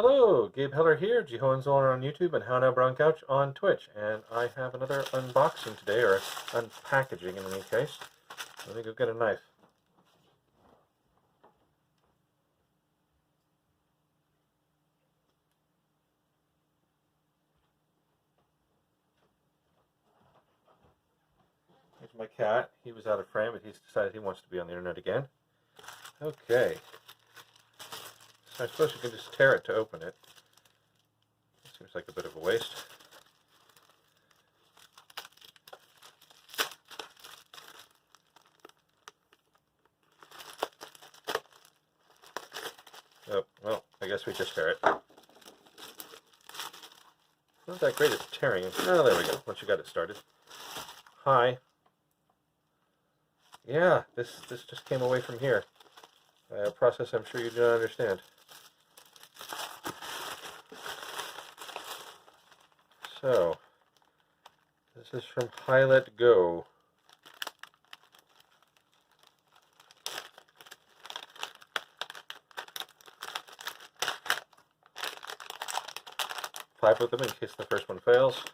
Hello, Gabe Heller here, Hohenzollern on YouTube and How Now Brown Couch on Twitch, and I have another unboxing today, or unpackaging in any case. Let me go get a knife. Here's my cat. He was out of frame, but he's decided he wants to be on the internet again. Okay. So I suppose you can just tear it to open it. Seems like a bit of a waste. Oh, well, I guess we just tear it. Not that great at tearing. Oh, there we go, once you got it started. Hi. Yeah, this just came away from here. A process I'm sure you do not understand. So, this is from Pilot Go. Five of them in case the first one fails.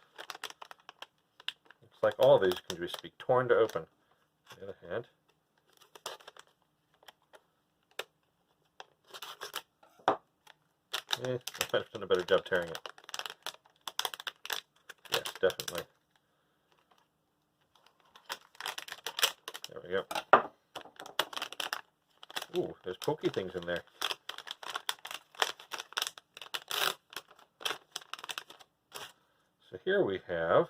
Looks like all of these can just be torn to open. On the other hand, I might have done a better job tearing it. Yes, definitely. There we go. Ooh, there's pokey things in there. So here we have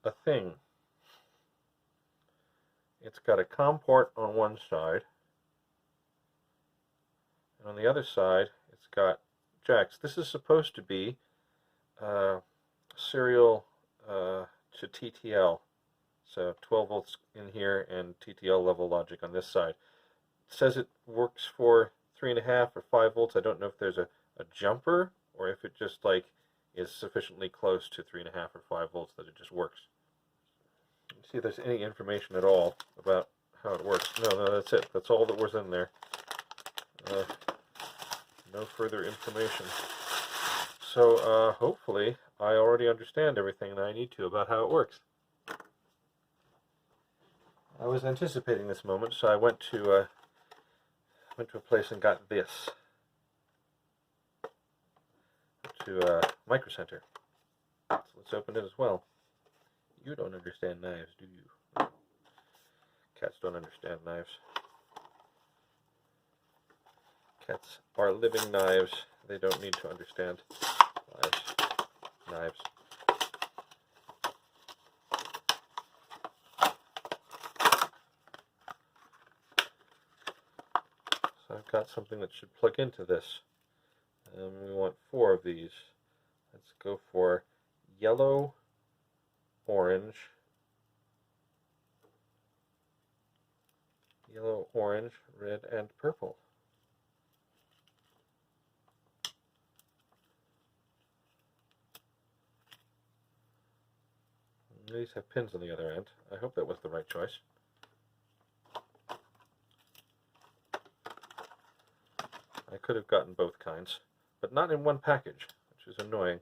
a thing. It's got a COM port on one side, and on the other side it's got jacks. This is supposed to be serial to TTL, so 12 volts in here and TTL level logic on this side. It says it works for 3.5 or 5 volts. I don't know if there's a jumper or if it just like is sufficiently close to 3.5 or 5 volts that it just works. Let's see if there's any information at all about how it works. No, that's it. That's all that was in there. No further information. So hopefully I already understand everything that I need to about how it works. I was anticipating this moment, so I went to a place and got this. To Micro Center. So let's open it as well. You don't understand knives, do you? Cats don't understand knives. Cats are living knives. They don't need to understand knives. So I've got something that should plug into this. We want 4 of these. Let's go for yellow, orange, red, and purple. And these have pins on the other end. I hope that was the right choice. I could have gotten both kinds, but not in one package, which is annoying.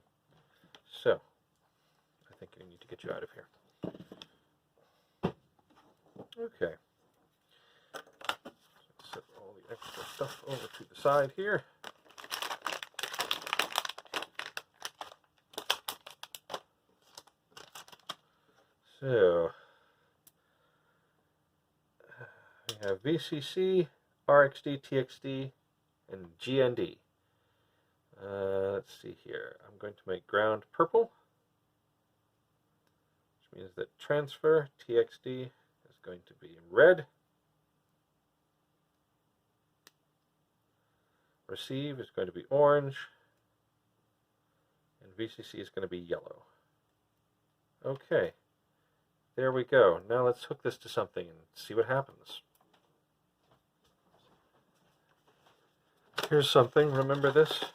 So, I think I need to get you out of here. Okay. Let's set all the extra stuff over to the side here. So, we have VCC, RXD, TXD, and GND. Let's see here. I'm going to make ground purple, which means that transfer, TXD, is going to be red. Receive is going to be orange. And VCC is going to be yellow. Okay. There we go. Now let's hook this to something and see what happens. Here's something. Remember this?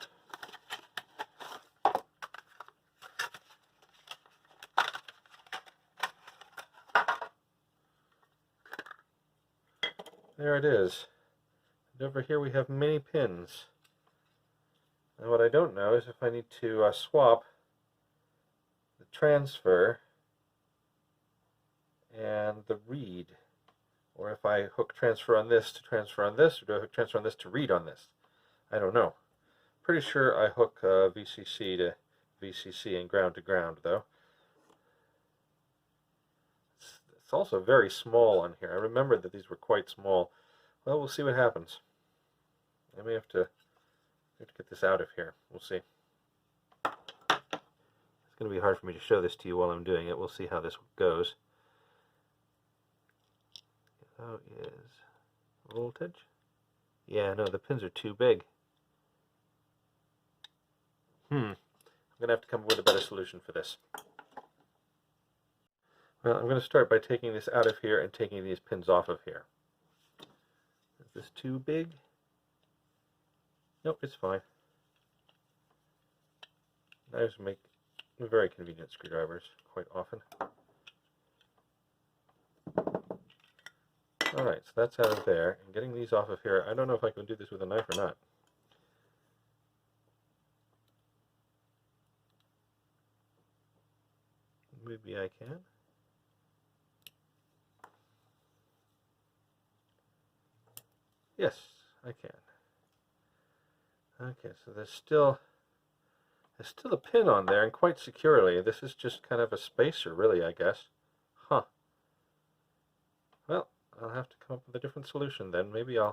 There it is. And over here we have many pins. And what I don't know is if I need to swap the transfer and the read, or if I hook transfer on this to transfer on this, or do I hook transfer on this to read on this? I don't know. Pretty sure I hook VCC to VCC and ground to ground, though. It's also very small on here. I remember that these were quite small. Well, we'll see what happens. I may have to get this out of here. We'll see. It's going to be hard for me to show this to you while I'm doing it. We'll see how this goes. Oh, is voltage? Yeah, no, the pins are too big. I'm going to have to come up with a better solution for this. Well, I'm going to start by taking this out of here and taking these pins off of here. Is this too big? Nope, it's fine. Knives make very convenient screwdrivers quite often. Alright, so that's out of there. And getting these off of here, I don't know if I can do this with a knife or not. Maybe I can. Yes, I can. Okay, so there's still a pin on there, and quite securely. This is just kind of a spacer, really, I guess. Huh. Well, I'll have to come up with a different solution then. Maybe in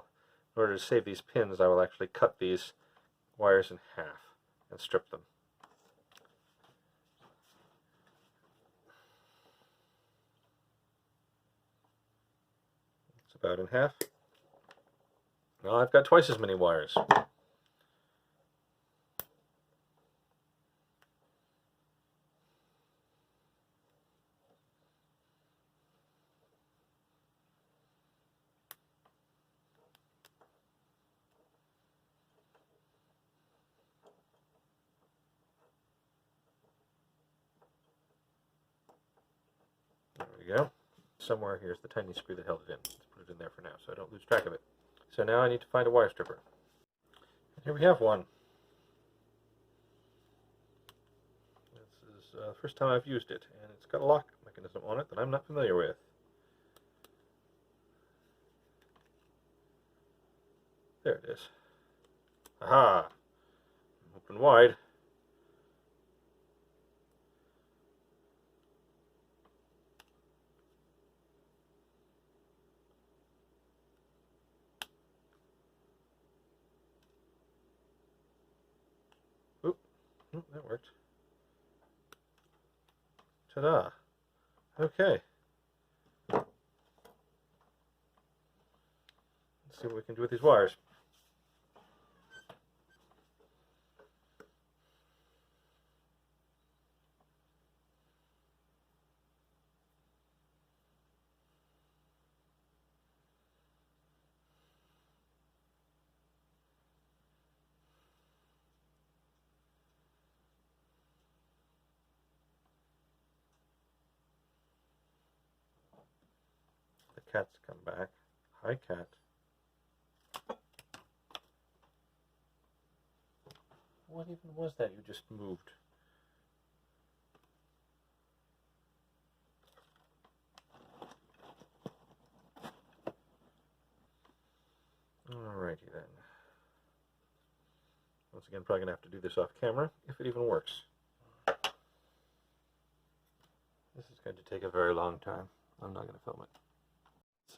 order to save these pins, I will actually cut these wires in half and strip them. It's about in half. Well, I've got twice as many wires. There we go. Somewhere here's the tiny screw that held it in. Let's put it in there for now so I don't lose track of it. So now I need to find a wire stripper. And here we have one. This is the first time I've used it, and it's got a lock mechanism on it that I'm not familiar with. There it is. Aha! Open wide. Oop, that worked. Ta-da! Okay. Let's see what we can do with these wires. The cat's come back. Hi, cat. What even was that you just moved? Alrighty then. Once again, probably going to have to do this off camera, if it even works. This is going to take a very long time. I'm not going to film it.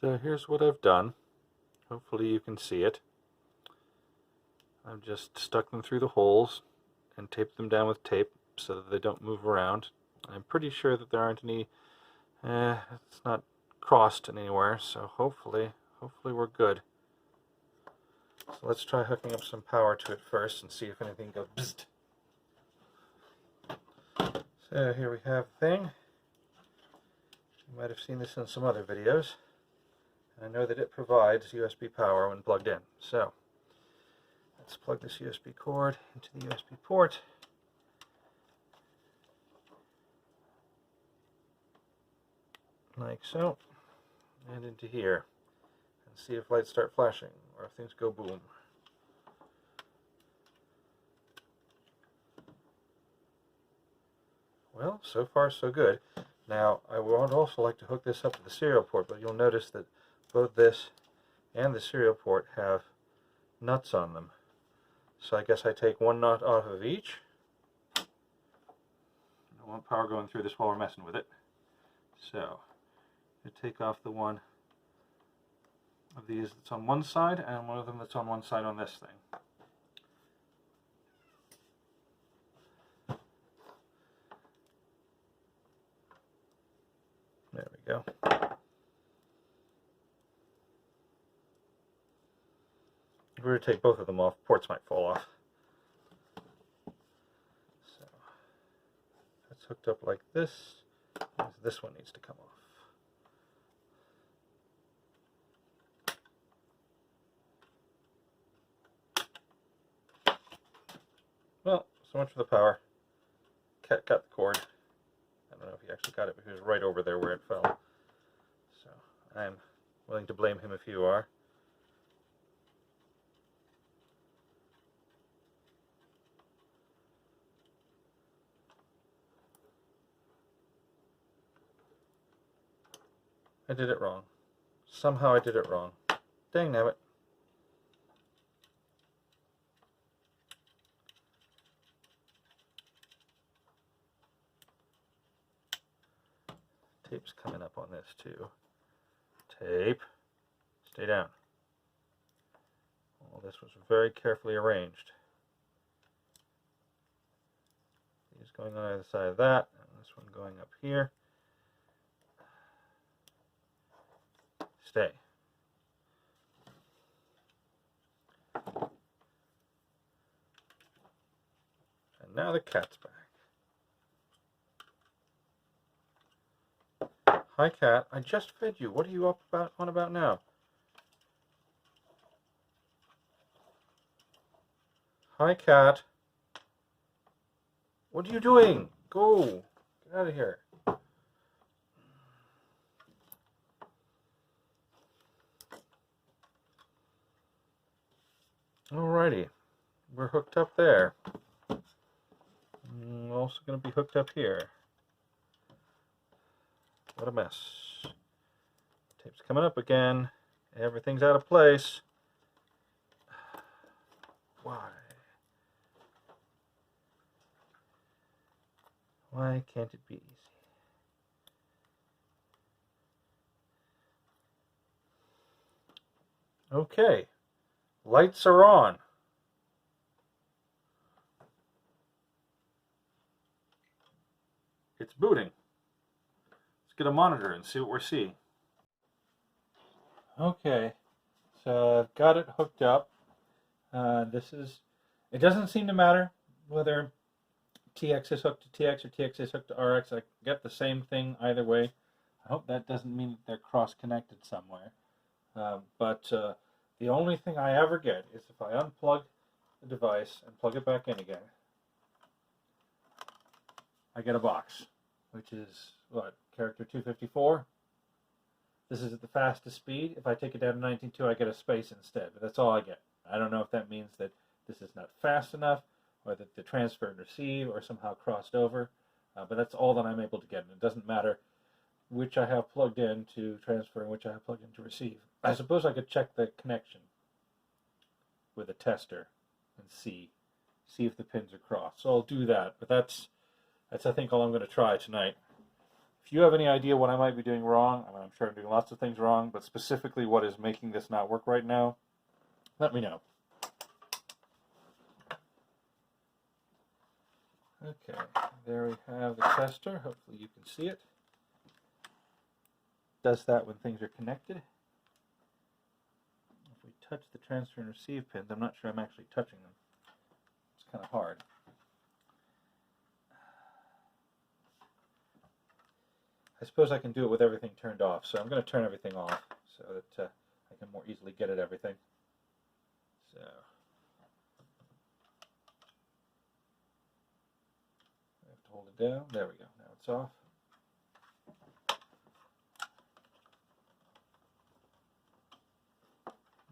So here's what I've done. Hopefully you can see it. I've just stuck them through the holes and taped them down with tape so that they don't move around. I'm pretty sure that there aren't any, it's not crossed anywhere, so hopefully we're good. So let's try hooking up some power to it first and see if anything goes bzzzt. So here we have the thing. You might have seen this in some other videos. I know that it provides USB power when plugged in. So let's plug this USB cord into the USB port. Like so. And into here. And see if lights start flashing or if things go boom. Well, so far so good. Now, I would also like to hook this up to the serial port, but you'll notice that both this and the serial port have nuts on them. So I guess I take one nut off of each. I don't want power going through this while we're messing with it. So, I take off the one of these that's on one side, and one of them that's on one side on this thing. There we go. If we were to take both of them off, ports might fall off. So that's hooked up like this. This one needs to come off. Well, so much for the power. Cat got the cord. I don't know if he actually got it, but he was right over there where it fell. So I'm willing to blame him if you are. I did it wrong. Somehow I did it wrong. Dang nabbit. Tape's coming up on this too. Tape. Stay down. Well, this was very carefully arranged. These going on either side of that, and this one going up here. Stay. And now the cat's back. Hi cat, I just fed you. What are you on about now? Hi cat. What are you doing? Go. Get out of here. Alrighty. We're hooked up there. We're also going to be hooked up here. What a mess. Tape's coming up again. Everything's out of place. Why? Why can't it be easy? Okay. Lights are on. It's booting. Let's get a monitor and see what we're seeing. Okay, so I've got it hooked up. It doesn't seem to matter whether TX is hooked to TX or TX is hooked to RX. I get the same thing either way. I hope that doesn't mean that they're cross-connected somewhere. But the only thing I ever get is if I unplug the device and plug it back in again, I get a box, which is, what, character 254? This is at the fastest speed. If I take it down to 19.2, I get a space instead, but that's all I get. I don't know if that means that this is not fast enough, or that the transfer and receive are somehow crossed over, but that's all that I'm able to get, and it doesn't matter which I have plugged in to transfer and which I have plugged in to receive. I suppose I could check the connection with a tester and see if the pins are crossed. So I'll do that, but that's I think all I'm going to try tonight. If you have any idea what I might be doing wrong, I mean, I'm sure I'm doing lots of things wrong, but specifically what is making this not work right now, let me know. Okay, there we have the tester. Hopefully you can see it. Does that when things are connected. If we touch the transfer and receive pins, I'm not sure I'm actually touching them. It's kind of hard. I suppose I can do it with everything turned off, so I'm going to turn everything off so that I can more easily get at everything. So, I have to hold it down. There we go. Now it's off.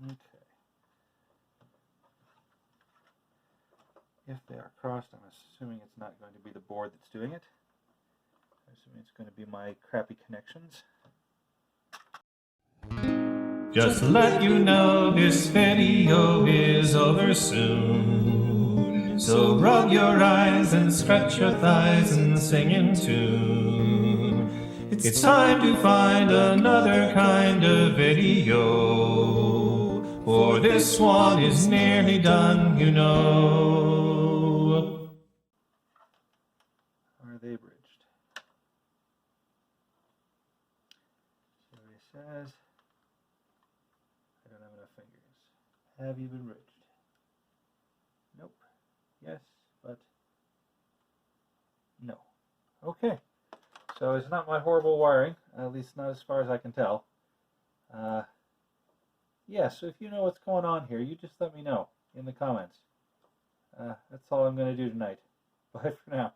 Okay. If they are crossed, I'm assuming it's not going to be the board that's doing it. assuming it's going to be my crappy connections. Just to let you know, this video is over soon. So rub your eyes and stretch your thighs and sing in tune. It's time to find another kind of video, for this one is nearly done, you know. Are they bridged? So it says, I don't have enough fingers. Have you been bridged? Nope. Yes, but no. Okay. So it's not my horrible wiring, at least not as far as I can tell. Yeah, so if you know what's going on here, you just let me know in the comments. That's all I'm going to do tonight. Bye for now.